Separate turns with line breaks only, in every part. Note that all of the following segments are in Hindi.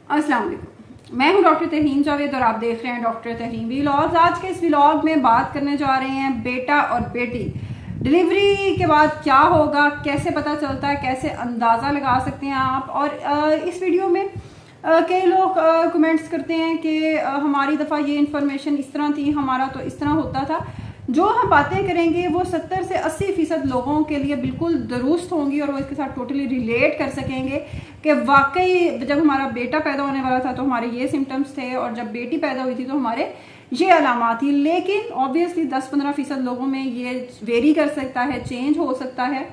अस्सलाम वालेकुम। मैं हूं डॉक्टर तहरीम जावेद और आप देख रहे हैं डॉक्टर तहरीम व्लॉग्स। आज के इस व्लॉग में बात करने जा रहे हैं बेटा और बेटी डिलीवरी के बाद क्या होगा, कैसे पता चलता है, कैसे अंदाज़ा लगा सकते हैं आप। और इस वीडियो में कई लोग कमेंट्स करते हैं कि हमारी दफ़ा ये इन्फॉर्मेशन इस तरह थी, हमारा तो इस तरह होता था। जो हम बातें करेंगे वो 70 से 80% लोगों के लिए बिल्कुल दुरुस्त होंगी और वो इसके साथ टोटली रिलेट कर सकेंगे कि वाकई जब हमारा बेटा पैदा होने वाला था तो हमारे ये सिम्टम्स थे और जब बेटी पैदा हुई थी तो हमारे ये अलामात थी। लेकिन ऑब्वियसली 10-15% लोगों में ये वेरी कर सकता है, चेंज हो सकता है।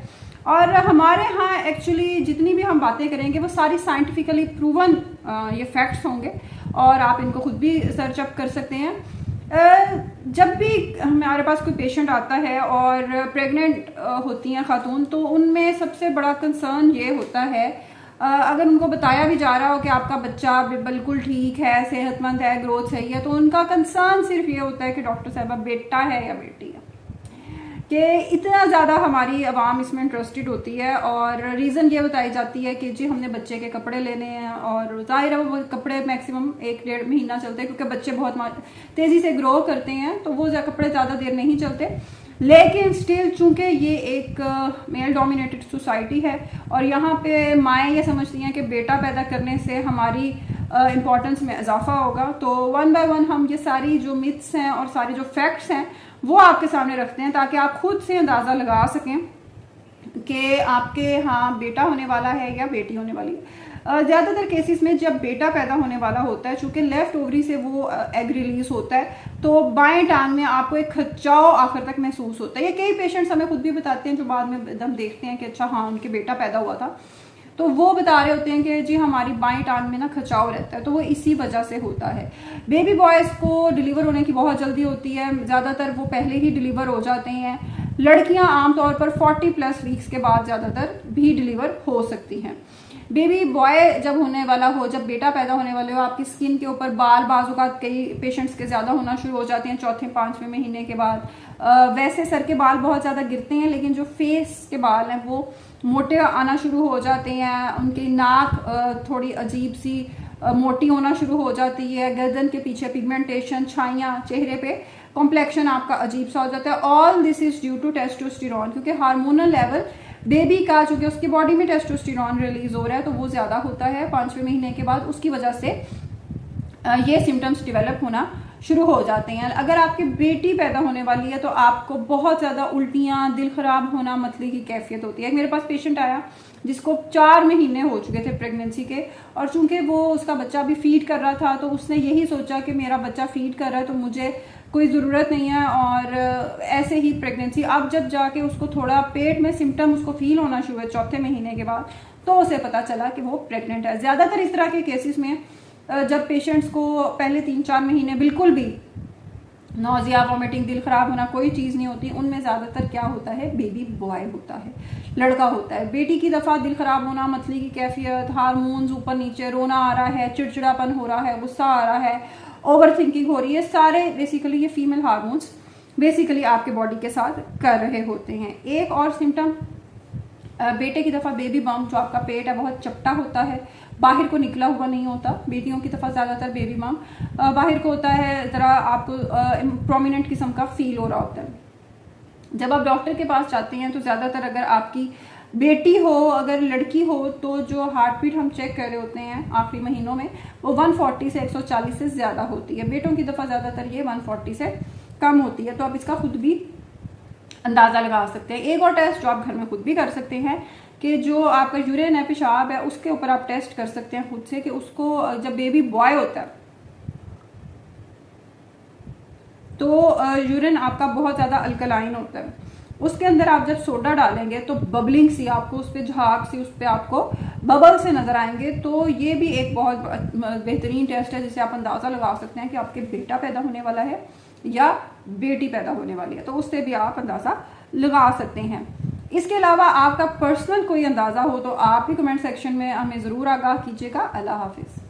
और हमारे यहाँ एक्चुअली जितनी भी हम बातें करेंगे वो सारी साइंटिफिकली प्रूवन ये फैक्ट्स होंगे और आप इनको खुद भी सर्च अप कर सकते हैं। जब भी हमारे पास कोई पेशेंट आता है और प्रेग्नेंट होती हैं खातून, तो उनमें सबसे बड़ा कंसर्न ये होता है, अगर उनको बताया भी जा रहा हो कि आपका बच्चा बिल्कुल ठीक है, सेहतमंद है, ग्रोथ सही है, तो उनका कंसर्न सिर्फ ये होता है कि डॉक्टर साहबा बेटा है या बेटी है। कि इतना ज़्यादा हमारी आवाम इसमें इंटरेस्टेड होती है और रीज़न ये बताई जाती है कि जी हमने बच्चे के कपड़े लेने हैं और ज़ाहिर है वो कपड़े मैक्सिमम 1-1.5 महीना चलते हैं क्योंकि बच्चे बहुत तेज़ी से ग्रो करते हैं, तो वो कपड़े ज़्यादा देर नहीं चलते। लेकिन स्टिल चूंकि ये एक मेल डोमिनेटेड सोसाइटी है और यहाँ पे माएँ ये समझती हैं कि बेटा पैदा करने से हमारी इम्पोर्टेंस में इजाफा होगा, तो वन बाय वन हम ये सारी जो मिथ्स हैं और सारे जो फैक्ट्स हैं वो आपके सामने रखते हैं ताकि आप खुद से अंदाज़ा लगा सकें कि आपके यहाँ बेटा होने वाला है या बेटी होने वाली है। ज़्यादातर केसेस में जब बेटा पैदा होने वाला होता है, चूँकि लेफ्ट ओवरी से वो एग रिलीज होता है, तो बाएं टांग में आपको एक खिंचाव आखिर तक महसूस होता है। ये कई पेशेंट्स हमें खुद भी बताते हैं जो बाद में हम देखते हैं कि अच्छा हाँ उनके बेटा पैदा हुआ था, तो वो बता रहे होते हैं कि जी हमारी बाएं टांग में ना खिंचाव रहता है, तो वो इसी वजह से होता है। बेबी बॉयज़ को डिलीवर होने की बहुत जल्दी होती है, ज़्यादातर वो पहले ही डिलीवर हो जाते हैं। लड़कियां आमतौर पर 40+ वीक्स के बाद ज़्यादातर भी डिलीवर हो सकती हैं। बेबी बॉय जब होने वाला हो, जब बेटा पैदा होने वाले हो, आपकी स्किन के ऊपर बाल बाजू का कई पेशेंट्स के ज़्यादा होना शुरू हो जाते हैं 4-5वें महीने के बाद। वैसे सर के बाल बहुत ज़्यादा गिरते हैं, लेकिन जो फेस के बाल हैं वो मोटे आना शुरू हो जाते हैं। उनकी नाक थोड़ी अजीब सी मोटी होना शुरू हो जाती है। गर्दन के पीछे पिगमेंटेशन, छाइयाँ, चेहरे पे कॉम्प्लेक्शन आपका अजीब सा हो जाता है। All this is due to testosterone, क्योंकि हार्मोनल लेवल बेबी का, चूंकि उसकी बॉडी में टेस्टोस्टेरोन रिलीज हो रहा है तो वो ज़्यादा होता है 5वें महीने के बाद। उसकी वजह से ये सिम्टम्स डेवलप होना शुरू हो जाते हैं। अगर आपकी बेटी पैदा होने वाली है तो आपको बहुत ज़्यादा उल्टियाँ, दिल ख़राब होना, मतली की कैफियत होती है। मेरे पास पेशेंट आया जिसको 4 महीने हो चुके थे प्रेगनेंसी के, और चूंकि वो उसका बच्चा भी फीड कर रहा था तो उसने यही सोचा कि मेरा बच्चा फीड कर रहा है तो मुझे कोई ज़रूरत नहीं है, और ऐसे ही प्रेगनेंसी। अब जब जाके उसको थोड़ा पेट में सिम्टम उसको फील होना शुरू हुए 4थे महीने के बाद, तो उसे पता चला कि वो प्रेग्नेंट है। ज़्यादातर इस तरह के केसेस में जब पेशेंट्स को पहले 3-4 महीने बिल्कुल भी नौजिया, वॉमिटिंग, दिल खराब होना कोई चीज़ नहीं होती, उनमें ज़्यादातर क्या होता है, बेबी बॉय होता है, लड़का होता है। बेटी की दफ़ा दिल खराब होना, मतली की कैफियत, हार्मोन्स ऊपर नीचे, रोना आ रहा है, चिड़चिड़ापन हो रहा है, गुस्सा आ रहा है, ओवर थिंकिंग हो रही है, सारे बेसिकली ये फीमेल हार्मोन्स बेसिकली आपके बॉडी के साथ कर रहे होते हैं। एक और सिम्टम बेटे की दफ़ा बेबी बम्प, जो आपका पेट है बहुत चपटा होता है, बाहर को निकला हुआ नहीं होता। बेटियों की दफ़ा ज़्यादातर बेबी बम्प बाहर को होता है, ज़रा आपको प्रोमिनेंट किस्म का फील हो रहा होता है। जब आप डॉक्टर के पास जाते हैं तो ज़्यादातर अगर आपकी बेटी हो, अगर लड़की हो, तो जो हार्ट बीट हम चेक कर रहे होते हैं आखिरी महीनों में वो 140 से 140 से ज़्यादा होती है। बेटों की दफ़ा ज़्यादातर ये 140 से कम होती है, तो आप इसका खुद भी अंदाज़ा लगा सकते हैं। एक और टेस्ट जो आप घर में खुद भी कर सकते हैं कि जो आपका यूरिन है, पेशाब है, उसके ऊपर आप टेस्ट कर सकते हैं खुद से कि उसको जब बेबी बॉय होता है तो यूरिन आपका बहुत ज़्यादा अल्कलाइन होता है। उसके अंदर आप जब सोडा डालेंगे तो बबलिंग सी, आपको उस पर झाग सी, उस पर आपको बबल से नज़र आएंगे। तो ये भी एक बहुत बेहतरीन टेस्ट है जिससे आप अंदाज़ा लगा सकते हैं कि आपके बेटा पैदा होने वाला है या बेटी पैदा होने वाली है, तो उससे भी आप अंदाज़ा लगा सकते हैं। इसके अलावा आपका पर्सनल कोई अंदाज़ा हो तो आप भी कमेंट सेक्शन में हमें ज़रूर आगाह कीजिएगा। अल्लाह हाफिज़।